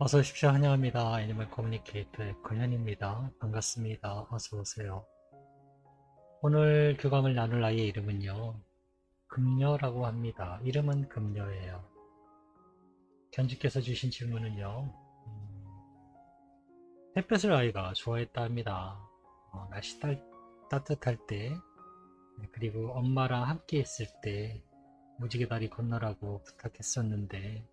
어서 오십시오. 환영합니다. 애니멀 커뮤니케이터의 권현입니다. 반갑습니다. 어서 오세요. 오늘 교감을 나눌 아이의 이름은요. 금녀라고 합니다. 이름은 금녀예요. 견주께서 주신 질문은요. 햇볕을 아이가 좋아했다 합니다. 날씨 따뜻할 때, 그리고 엄마랑 함께 있을 때 무지개 다리 건너라고 부탁했었는데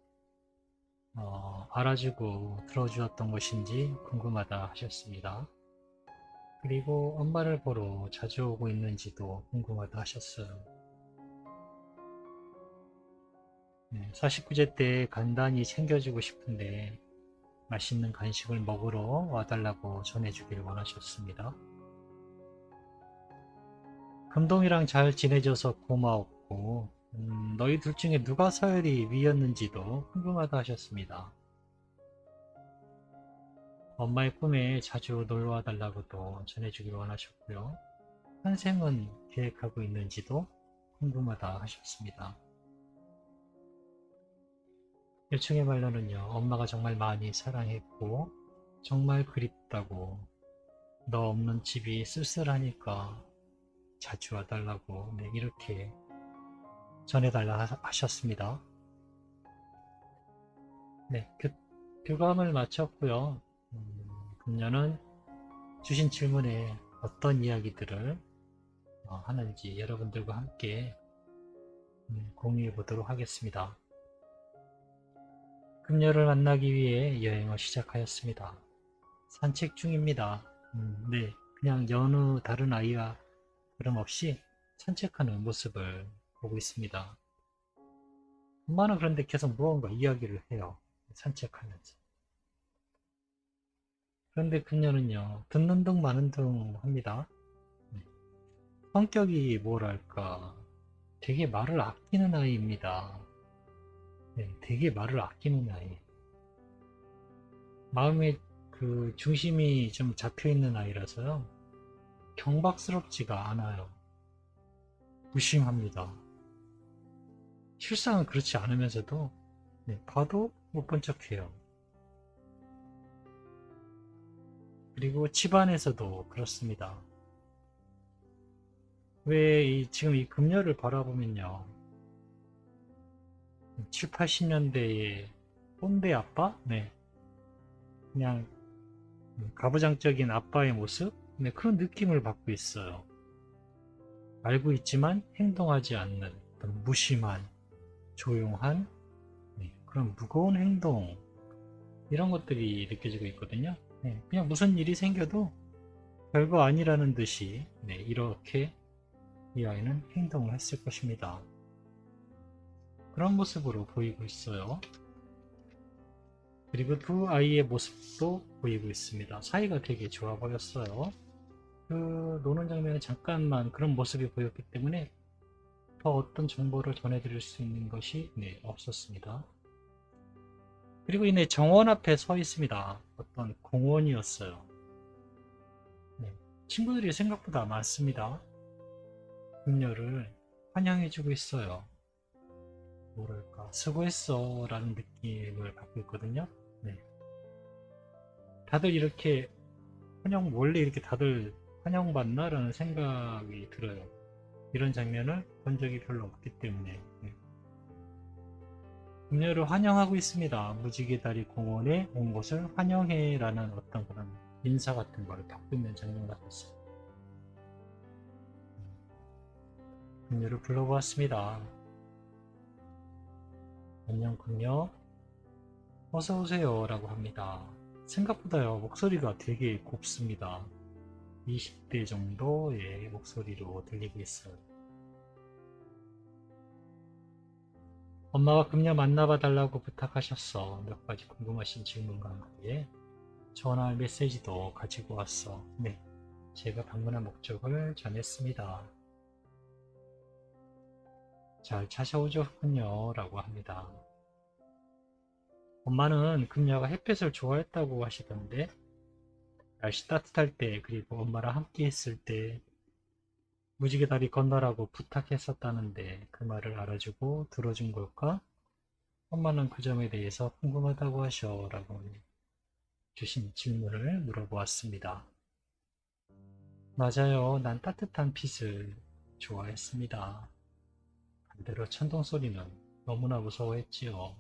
알아주고 들어주었던 것인지 궁금하다 하셨습니다. 그리고 엄마를 보러 자주 오고 있는지도 궁금하다 하셨어요. 49제 때 간단히 챙겨주고 싶은데 맛있는 간식을 먹으러 와달라고 전해주기를 원하셨습니다. 금동이랑 잘 지내줘서 고마웠고 너희 둘 중에 누가 서열이 위였는지도 궁금하다 하셨습니다. 엄마의 꿈에 자주 놀러와 달라고도 전해주길 원하셨고요. 환생은 계획하고 있는지도 궁금하다 하셨습니다. 일종의 말로는요, 엄마가 정말 많이 사랑했고, 정말 그립다고, 너 없는 집이 쓸쓸하니까 자주 와달라고, 이렇게 전해달라 하셨습니다. 네, 교감을 마쳤고요. 금년은 주신 질문에 어떤 이야기들을 하는지 여러분들과 함께 공유해 보도록 하겠습니다. 금녀를 만나기 위해 여행을 시작하였습니다. 산책 중입니다. 네, 그냥 여느 다른 아이와 다름없이 산책하는 모습을 보고 있습니다. 엄마는 그런데 계속 무언가 이야기를 해요. 산책하면서. 그런데 그녀는요, 듣는 둥 마는 둥 합니다. 네, 성격이 뭐랄까, 되게 말을 아끼는 아이입니다. 네, 되게 말을 아끼는 아이. 마음의 그 중심이 좀 잡혀 있는 아이라서요. 경박스럽지가 않아요. 무심합니다. 실상은 그렇지 않으면서도 봐도 못 본 척해요. 그리고 집안에서도 그렇습니다. 왜 지금 이 금녀를 바라보면요. 7, 80년대의 꼰대 아빠? 네. 그냥 가부장적인 아빠의 모습? 네, 그런 느낌을 받고 있어요. 알고 있지만 행동하지 않는 어떤 무심한, 조용한 그런 무거운 행동 이런 것들이 느껴지고 있거든요. 그냥 무슨 일이 생겨도 별거 아니라는 듯이 이렇게 이 아이는 행동을 했을 것입니다. 그런 모습으로 보이고 있어요. 그리고 두 아이의 모습도 보이고 있습니다. 사이가 되게 좋아 보였어요. 그 노는 장면에 잠깐만 그런 모습이 보였기 때문에 더 어떤 정보를 전해드릴 수 있는 것이 없었습니다. 그리고 이 정원 앞에 서 있습니다. 어떤 공원이었어요. 친구들이 생각보다 많습니다. 금녀를 환영해주고 있어요. 뭐랄까, 수고했어 라는 느낌을 받고 있거든요. 다들 이렇게 원래 이렇게 다들 환영받나? 라는 생각이 들어요. 이런 장면을 본 적이 별로 없기 때문에. 금녀를 환영하고 있습니다. 무지개다리 공원에 온 것을 환영해 라는 어떤 그런 인사 같은 걸 받고 있는 장면 같았어요. 금녀를 불러보았습니다. 안녕 금녀, 어서오세요 라고 합니다. 생각보다요 목소리가 되게 곱습니다. 20대 정도의 목소리로 들리고 있어요. 엄마가 금녀 만나봐 달라고 부탁하셨어. 몇 가지 궁금하신 질문과 함께 전화 메시지도 가지고 왔어. 네, 제가 방문한 목적을 전했습니다. 잘 찾아오셨군요 라고 합니다. 엄마는 금녀가 햇볕을 좋아했다고 하시던데 날씨 따뜻할 때 그리고 엄마랑 함께 있을 때 무지개 다리 건너라고 부탁했었다는데 그 말을 알아주고 들어준 걸까? 엄마는 그 점에 대해서 궁금하다고 하셔 라고 주신 질문을 물어보았습니다. 맞아요. 난 따뜻한 빛을 좋아했습니다. 반대로 천둥 소리는 너무나 무서워했지요.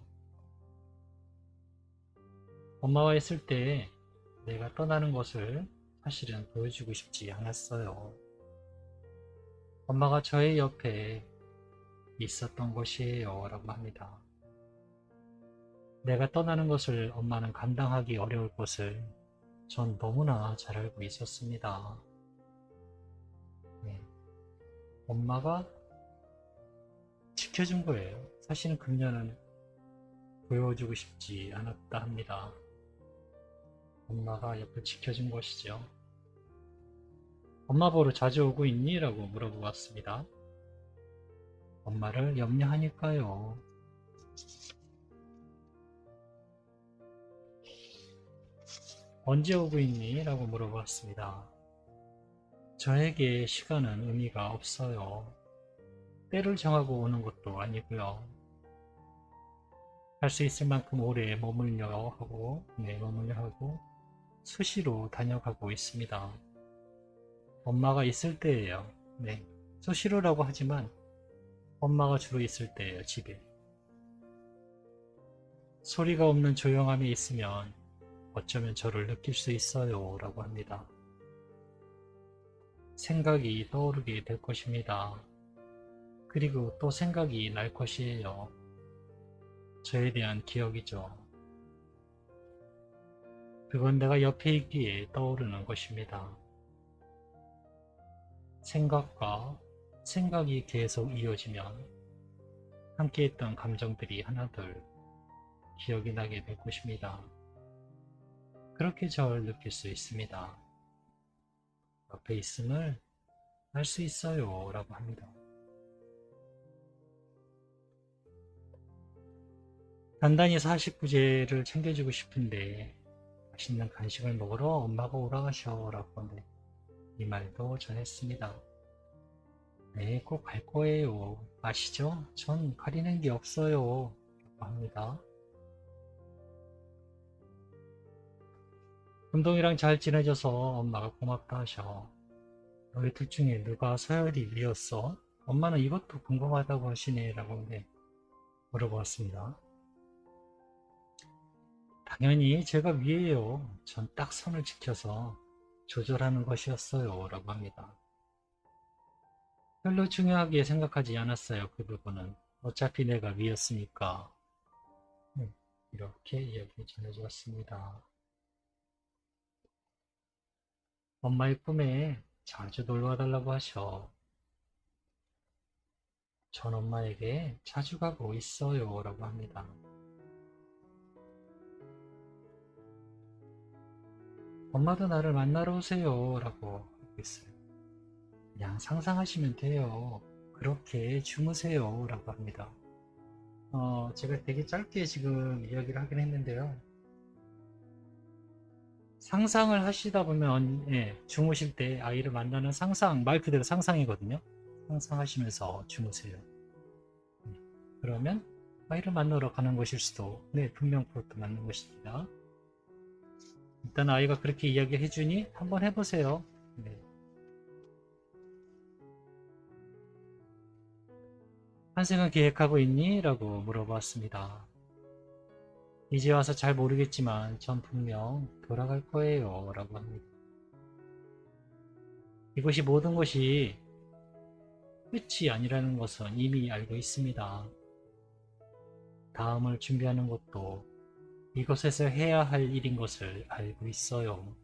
엄마와 있을 때 내가 떠나는 것을 사실은 보여주고 싶지 않았어요. 엄마가 저의 옆에 있었던 것이에요 라고 합니다. 내가 떠나는 것을 엄마는 감당하기 어려울 것을 전 너무나 잘 알고 있었습니다. 네. 엄마가 지켜준 거예요. 사실은 그녀는 보여주고 싶지 않았다 합니다. 엄마가 옆을 지켜준 것이죠. 엄마 보러 자주 오고 있니? 라고 물어보았습니다. 엄마를 염려하니까요. 언제 오고 있니? 라고 물어보았습니다. 저에게 시간은 의미가 없어요. 때를 정하고 오는 것도 아니고요. 할 수 있을 만큼 오래 머물려 하고 수시로 다녀가고 있습니다. 엄마가 있을 때예요. 네, 수시로라고 하지만 엄마가 주로 있을 때예요. 집에. 소리가 없는 조용함에 있으면 어쩌면 저를 느낄 수 있어요 라고 합니다. 생각이 떠오르게 될 것입니다. 그리고 또 생각이 날 것이에요. 저에 대한 기억이죠. 그건 내가 옆에 있기에 떠오르는 것입니다. 생각과 생각이 계속 이어지면 함께했던 감정들이 하나둘 기억이 나게 될 것입니다. 그렇게 절 느낄 수 있습니다. 옆에 있음을 알 수 있어요 라고 합니다. 단단히 49제를 챙겨주고 싶은데 맛있는 간식을 먹으러 엄마가 오라 하셔 라고 하는데 이 말도 전했습니다. 네, 꼭 갈 거예요. 아시죠? 전 가리는 게 없어요 라고 합니다. 금동이랑 잘 지내줘서 엄마가 고맙다 하셔. 너희 둘 중에 누가 서열이 위였어? 엄마는 이것도 궁금하다고 하시네 라고 물어보았습니다. 당연히 제가 위에요. 전 딱 선을 지켜서 조절하는 것이었어요 라고 합니다. 별로 중요하게 생각하지 않았어요. 그 부분은. 어차피 내가 위였으니까. 이렇게 이야기 전해주었습니다. 엄마의 꿈에 자주 놀러와달라고 하셔. 전 엄마에게 자주 가고 있어요 라고 합니다. 엄마도 나를 만나러 오세요 라고 하고 있어요. 그냥 상상하시면 돼요. 그렇게 주무세요 라고 합니다. 제가 되게 짧게 지금 이야기를 하긴 했는데요. 상상을 하시다 보면 주무실 때 아이를 만나는 상상, 말 그대로 상상이거든요. 상상하시면서 주무세요. 그러면 아이를 만나러 가는 것일 수도 분명 그것도 맞는 것입니다. 일단 아이가 그렇게 이야기해 주니 한번 해보세요. 환생은 계획하고 있니? 라고 물어봤습니다. 이제 와서 잘 모르겠지만 전 분명 돌아갈 거예요 라고 합니다. 이것이 모든 것이 끝이 아니라는 것은 이미 알고 있습니다. 다음을 준비하는 것도 이곳에서 해야 할 일인 것을 알고 있어요.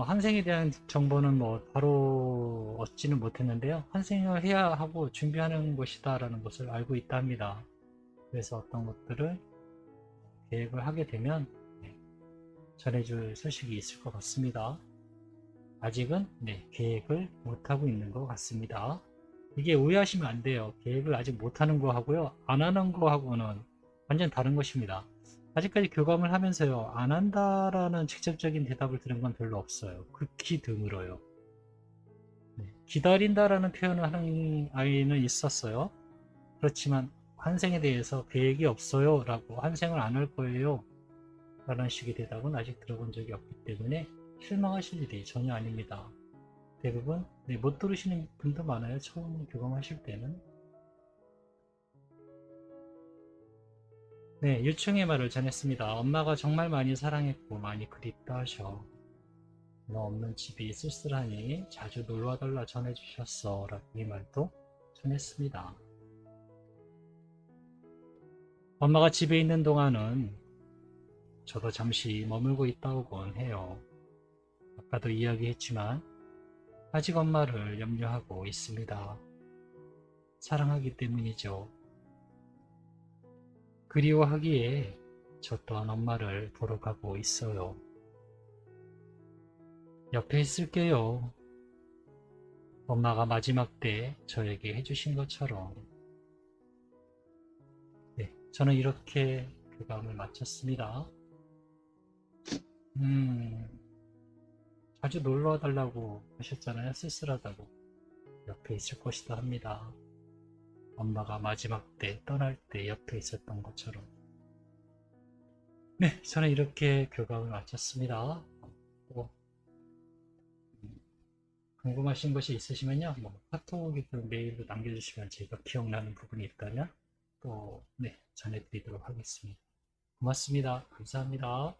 환생에 대한 정보는 바로 얻지는 못했는데요. 환생을 해야 하고 준비하는 것이다 라는 것을 알고 있다 합니다. 그래서 어떤 것들을 계획을 하게 되면 전해줄 소식이 있을 것 같습니다. 아직은 계획을 못하고 있는 것 같습니다. 이게 오해하시면 안 돼요. 계획을 아직 못하는 거 하고요. 안 하는 거 하고는 완전 다른 것입니다. 아직까지 교감을 하면서요. 안 한다라는 직접적인 대답을 들은 건 별로 없어요. 극히 드물어요. 기다린다라는 표현을 하는 아이는 있었어요. 그렇지만 환생에 대해서 계획이 없어요 라고 환생을 안 할 거예요 라는 식의 대답은 아직 들어본 적이 없기 때문에 실망하실 일이 전혀 아닙니다. 대부분 못 들으시는 분도 많아요. 처음 교감하실 때는. 네, 유충의 말을 전했습니다. 엄마가 정말 많이 사랑했고 많이 그립다 하셔. 너 없는 집이 쓸쓸하니 자주 놀러와달라 전해주셨어 라고 이 말도 전했습니다. 엄마가 집에 있는 동안은 저도 잠시 머물고 있다 오곤 해요. 아까도 이야기했지만 아직 엄마를 염려하고 있습니다. 사랑하기 때문이죠. 그리워하기에 저 또한 엄마를 보러 가고 있어요. 옆에 있을게요. 엄마가 마지막 때 저에게 해주신 것처럼. 네, 저는 이렇게 교감을 마쳤습니다. 자주 놀러 와달라고 하셨잖아요. 쓸쓸하다고. 옆에 있을 것이다 합니다. 엄마가 마지막 때 떠날 때 옆에 있었던 것처럼. 네, 저는 이렇게 교감을 마쳤습니다. 또 궁금하신 것이 있으시면요, 카톡이든 메일로 남겨주시면 제가 기억나는 부분이 있다면 또 전해드리도록 하겠습니다. 고맙습니다. 감사합니다.